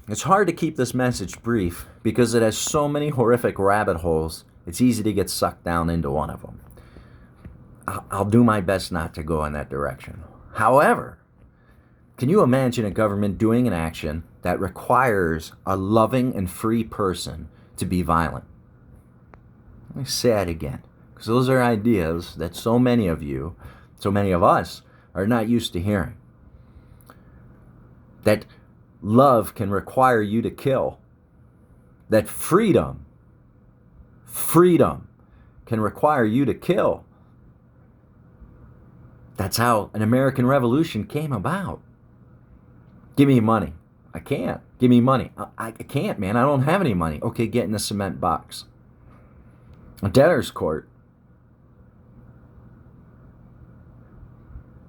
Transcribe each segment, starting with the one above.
It's hard to keep this message brief because it has so many horrific rabbit holes, it's easy to get sucked down into one of them. I'll do my best not to go in that direction. However, can you imagine a government doing an action that requires a loving and free person to be violent? Let me say it again, because those are ideas that so many of you, so many of us, are not used to hearing. That love can require you to kill. That freedom can require you to kill. That's how an American Revolution came about. Give me money. I can't. Give me money. I can't, man. I don't have any money. Okay, get in the cement box. A debtor's court.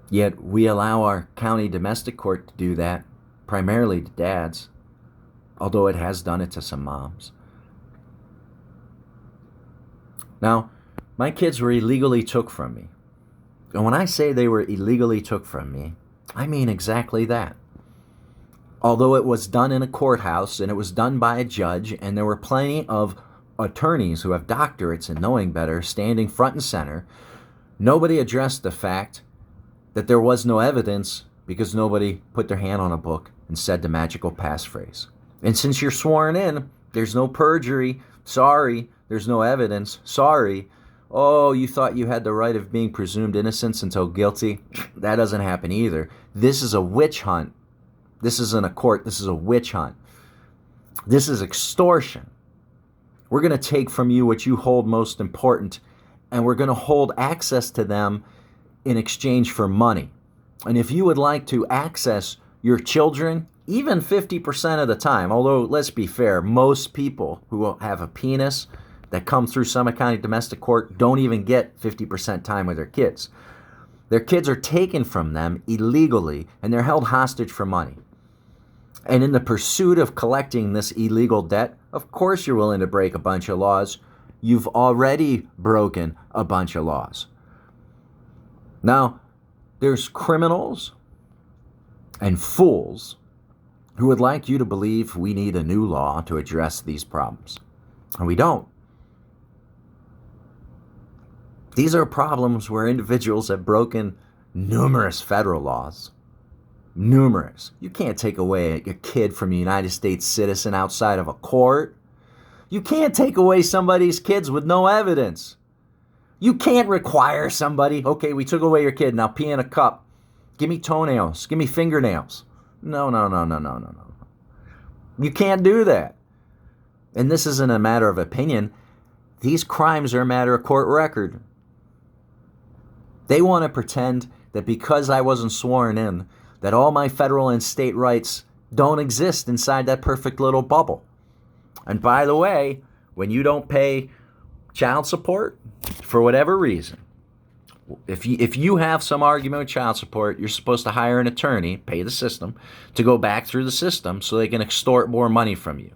Yet we allow our county domestic court to do that, primarily to dads, although it has done it to some moms. Now, my kids were illegally took from me. And when I say they were illegally took from me, I mean exactly that. Although it was done in a courthouse and it was done by a judge, and there were plenty of attorneys who have doctorates in knowing better standing front and center, nobody addressed the fact that there was no evidence because nobody put their hand on a book and said the magical passphrase. And since you're sworn in, there's no perjury. Sorry, there's no evidence. Sorry. Oh, you thought you had the right of being presumed innocent until guilty? That doesn't happen either. This is a witch hunt. This isn't a court. This is a witch hunt. This is extortion. We're going to take from you what you hold most important, and we're going to hold access to them in exchange for money. And if you would like to access your children, even 50% of the time, although let's be fair, most people who have a penis that come through Summit County Domestic Court don't even get 50% time with their kids. Their kids are taken from them illegally, and they're held hostage for money. And in the pursuit of collecting this illegal debt, of course you're willing to break a bunch of laws. You've already broken a bunch of laws. Now, there's criminals and fools who would like you to believe we need a new law to address these problems. And we don't. These are problems where individuals have broken numerous federal laws. Numerous. You can't take away a kid from a United States citizen outside of a court. You can't take away somebody's kids with no evidence. You can't require somebody, okay, we took away your kid, now pee in a cup. Give me toenails. Give me fingernails. No. You can't do that. And this isn't a matter of opinion. These crimes are a matter of court record. They want to pretend that because I wasn't sworn in, that all my federal and state rights don't exist inside that perfect little bubble. And by the way, when you don't pay child support, for whatever reason, if you have some argument with child support, you're supposed to hire an attorney, pay the system, to go back through the system so they can extort more money from you.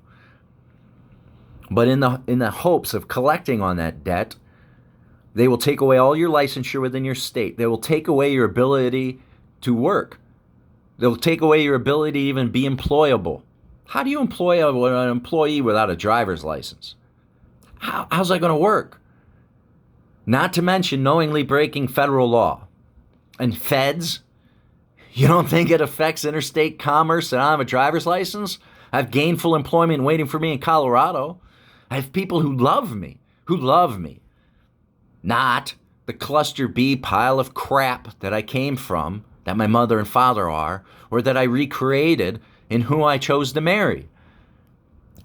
But in the hopes of collecting on that debt, they will take away all your licensure within your state. They will take away your ability to work. They'll take away your ability to even be employable. How do you employ an employee without a driver's license? How's that going to work? Not to mention knowingly breaking federal law. And feds, you don't think it affects interstate commerce that I don't have a driver's license? I have gainful employment waiting for me in Colorado. I have people who love me. Not the cluster B pile of crap that I came from, that my mother and father are, or that I recreated in who I chose to marry.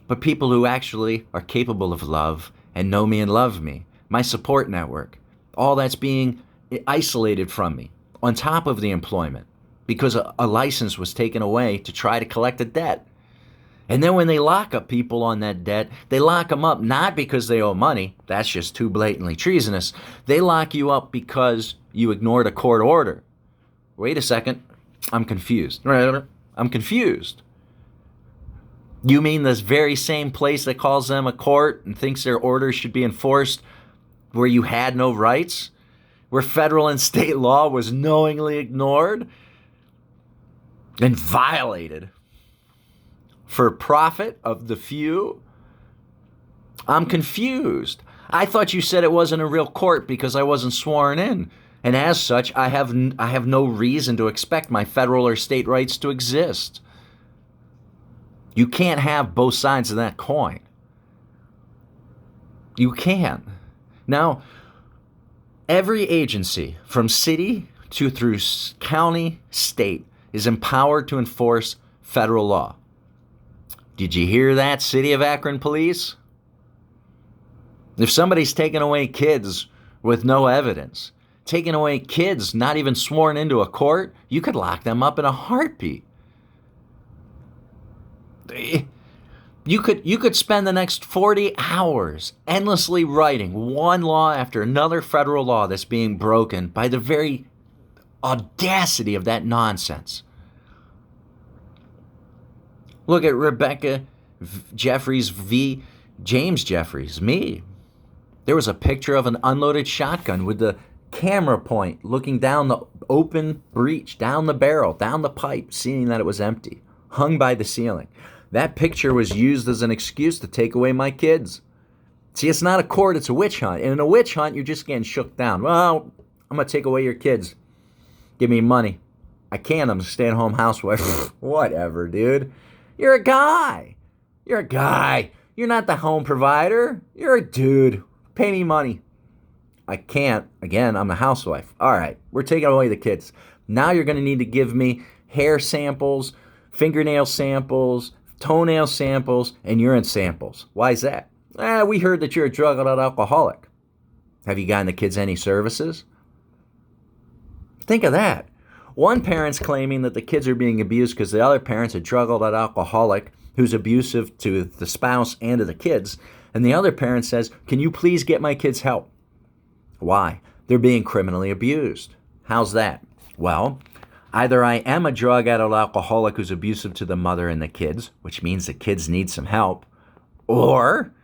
But people who actually are capable of love and know me and love me. My support network. All that's being isolated from me on top of the employment because a license was taken away to try to collect a debt. And then when they lock up people on that debt, they lock them up not because they owe money. That's just too blatantly treasonous. They lock you up because you ignored a court order. Wait a second. I'm confused. You mean this very same place that calls them a court and thinks their orders should be enforced where you had no rights? Where federal and state law was knowingly ignored and violated for profit of the few? I'm confused. I thought you said it wasn't a real court because I wasn't sworn in. And as such, I have no reason to expect my federal or state rights to exist. You can't have both sides of that coin. You can't. Now, every agency, from city to through county, state, is empowered to enforce federal law. Did you hear that, City of Akron Police? If somebody's taking away kids with no evidence, taking away kids not even sworn into a court, you could lock them up in a heartbeat. You could spend the next 40 hours endlessly writing one law after another federal law that's being broken by the very audacity of that nonsense. Look at Rebecca Jeffries v. James Jeffries, me. There was a picture of an unloaded shotgun with the camera point looking down the open breech, down the barrel, down the pipe, seeing that it was empty, hung by the ceiling. That picture was used as an excuse to take away my kids. See, it's not a court, it's a witch hunt. And in a witch hunt, you're just getting shook down. Well, I'm going to take away your kids. Give me money. I can't, I'm a stay-at-home housewife. Whatever, dude. You're a guy. You're a guy. You're not the home provider. You're a dude. Pay me money. I can't. Again, I'm a housewife. All right, we're taking away the kids. Now you're going to need to give me hair samples, fingernail samples, toenail samples, and urine samples. Why is that? We heard that you're a drug and alcoholic. Have you gotten the kids any services? Think of that. One parent's claiming that the kids are being abused because the other parent's a drug and alcoholic who's abusive to the spouse and to the kids. And the other parent says, can you please get my kids help? Why? They're being criminally abused. How's that? Well, either I am a drug addict alcoholic who's abusive to the mother and the kids, which means the kids need some help, or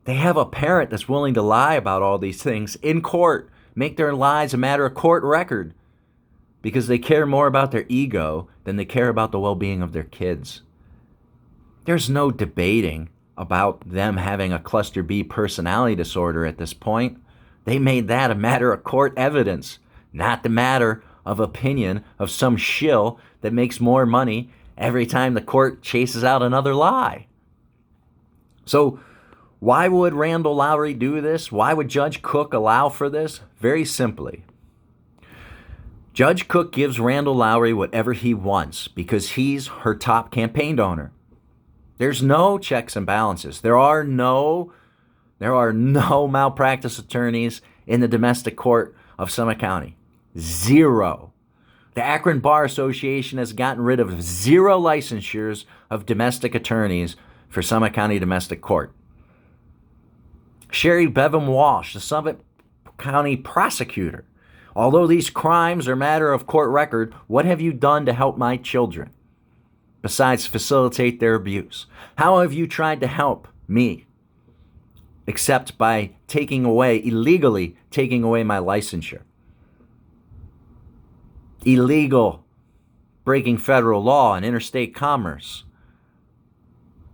they have a parent that's willing to lie about all these things in court, make their lies a matter of court record, because they care more about their ego than they care about the well-being of their kids. There's no debating about them having a cluster B personality disorder at this point. They made that a matter of court evidence, not the matter of opinion of some shill that makes more money every time the court chases out another lie. So why would Randall Lowry do this? Why would Judge Cook allow for this? Very simply. Judge Cook gives Randall Lowry whatever he wants because he's her top campaign donor. There's no checks and balances. There are no malpractice attorneys in the domestic court of Summit County. Zero. The Akron Bar Association has gotten rid of 0 licensures of domestic attorneys for Summit County Domestic Court. Sherry Bevan Walsh, the Summit County prosecutor. Although these crimes are matter of court record, what have you done to help my children besides facilitate their abuse? How have you tried to help me? Except by illegally taking away my licensure. Illegal, breaking federal law and interstate commerce.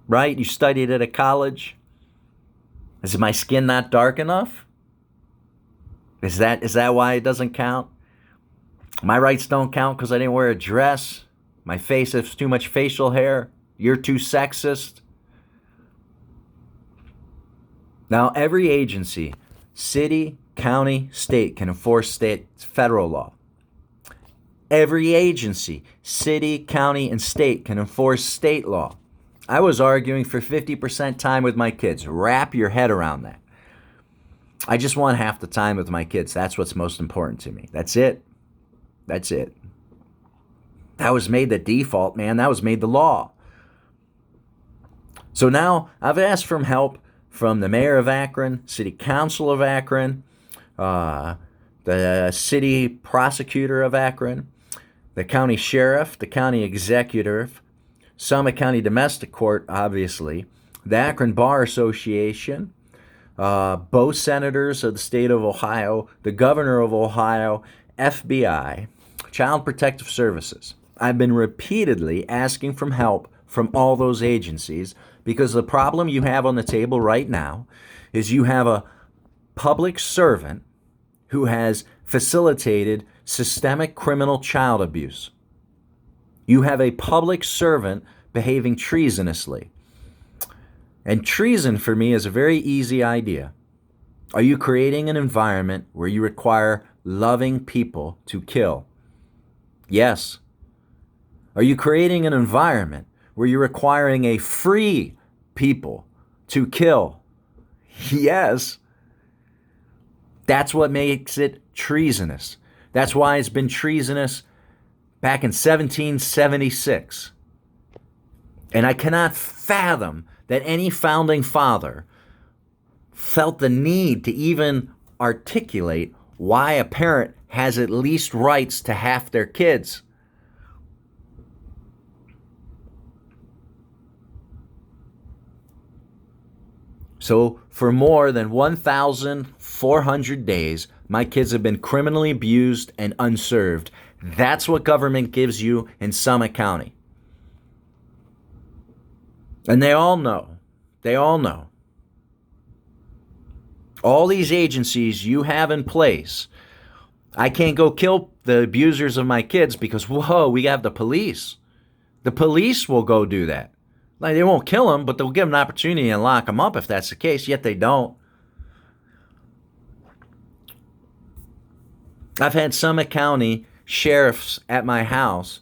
Right? You studied it at college. Is my skin not dark enough? Is that why it doesn't count? My rights don't count because I didn't wear a dress. My face has too much facial hair. You're too sexist. Now, every agency, city, county, state, can enforce federal law. Every agency, city, county, and state can enforce state law. I was arguing for 50% time with my kids. Wrap your head around that. I just want half the time with my kids. That's what's most important to me. That's it. That's it. That was made the default, man. That was made the law. So now I've asked for help from the mayor of Akron, city council of Akron, the city prosecutor of Akron, the county sheriff, the county executive, Summit County Domestic Court, obviously, the Akron Bar Association, both senators of the state of Ohio, the governor of Ohio, FBI, Child Protective Services. I've been repeatedly asking for help from all those agencies, because the problem you have on the table right now is you have a public servant who has facilitated systemic criminal child abuse. You have a public servant behaving treasonously. And treason for me is a very easy idea. Are you creating an environment where you require loving people to kill? Yes. Are you creating an environment where you're requiring a free people to kill? Yes. That's what makes it treasonous. That's why it's been treasonous back in 1776. And I cannot fathom that any founding father felt the need to even articulate why a parent has at least rights to half their kids. So for more than 1,400 days, my kids have been criminally abused and unserved. That's what government gives you in Summit County. And they all know. They all know. All these agencies you have in place, I can't go kill the abusers of my kids because, whoa, we have the police. The police will go do that. Like, they won't kill them, but they'll give them an opportunity and lock them up if that's the case, yet they don't. I've had Summit County sheriffs at my house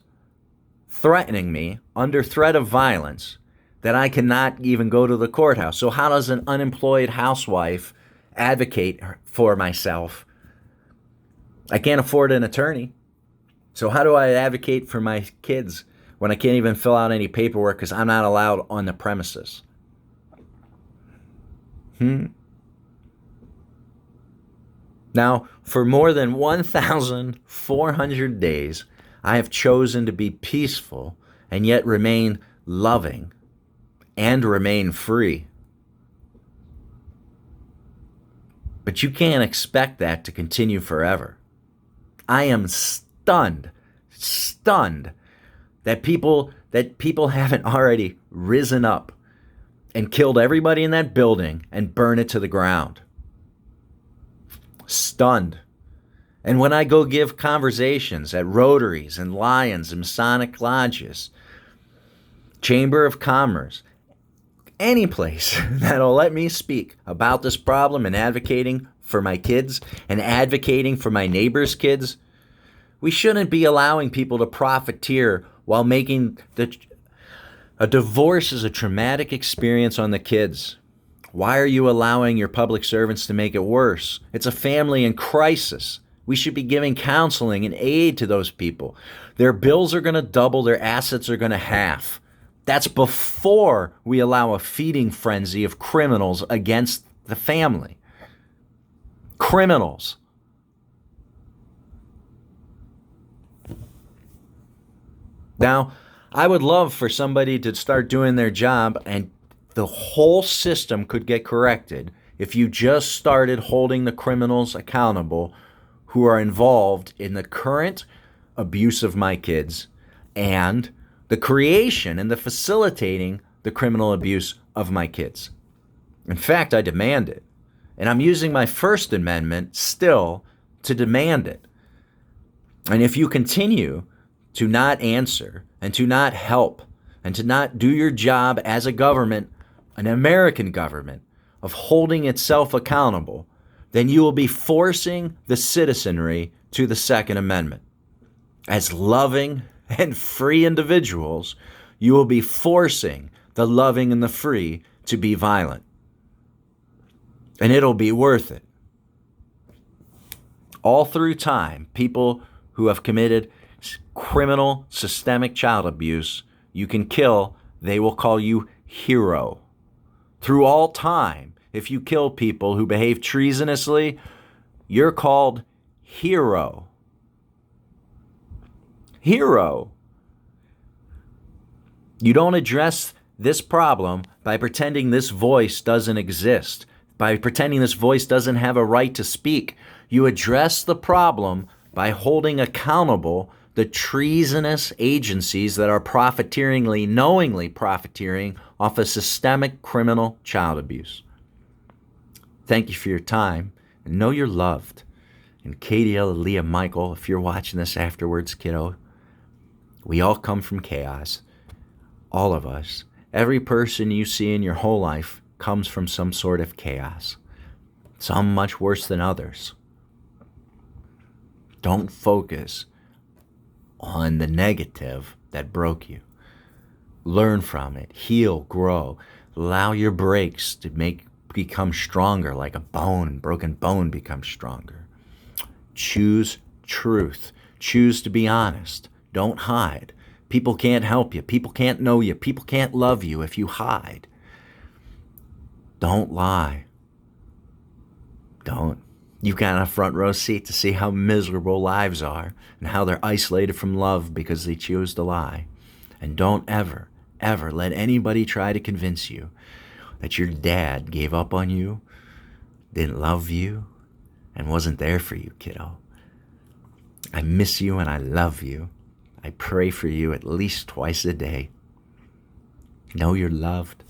threatening me under threat of violence that I cannot even go to the courthouse. So how does an unemployed housewife advocate for myself? I can't afford an attorney. So how do I advocate for my kids when I can't even fill out any paperwork because I'm not allowed on the premises? Now, for more than 1,400 days, I have chosen to be peaceful and yet remain loving and remain free. But you can't expect that to continue forever. I am stunned that people haven't already risen up and killed everybody in that building and burned it to the ground. Stunned. And when I go give conversations at Rotaries and Lions and Masonic lodges, Chamber of Commerce, any place that'll let me speak about this problem and advocating for my kids and advocating for my neighbors' kids, we shouldn't be allowing people to profiteer while making a divorce is a traumatic experience on the kids. Why are you allowing your public servants to make it worse? It's a family in crisis. We should be giving counseling and aid to those people. Their bills are going to double, their assets are going to half. That's before we allow a feeding frenzy of criminals against the family. Criminals. Now, I would love for somebody to start doing their job and the whole system could get corrected if you just started holding the criminals accountable who are involved in the current abuse of my kids and the creation and the facilitating the criminal abuse of my kids. In fact, I demand it. And I'm using my First Amendment still to demand it. And if you continue to not answer and to not help and to not do your job as a government, an American government, of holding itself accountable, then you will be forcing the citizenry to the Second Amendment. As loving and free individuals, you will be forcing the loving and the free to be violent. And it'll be worth it. All through time, people who have committed criminal systemic child abuse, you can kill, they will call you hero. Through all time, if you kill people who behave treasonously, you're called hero. Hero. You don't address this problem by pretending this voice doesn't exist, by pretending this voice doesn't have a right to speak. You address the problem by holding accountable the treasonous agencies that are profiteeringly, knowingly profiteering off of systemic criminal child abuse. Thank you for your time, and know you're loved. And Katie, Leah, Michael, if you're watching this afterwards, kiddo, we all come from chaos. All of us. Every person you see in your whole life comes from some sort of chaos. Some much worse than others. Don't focus on the negative that broke you. Learn from it. Heal, grow. Allow your breaks to become stronger, like a bone. Broken bone becomes stronger. Choose truth. Choose to be honest. Don't hide. People can't help you. People can't know you. People can't love you if you hide. Don't lie. Don't. You've got a front row seat to see how miserable lives are and how they're isolated from love because they choose to lie. And don't ever, ever let anybody try to convince you that your dad gave up on you, didn't love you, and wasn't there for you, kiddo. I miss you and I love you. I pray for you at least twice a day. Know you're loved.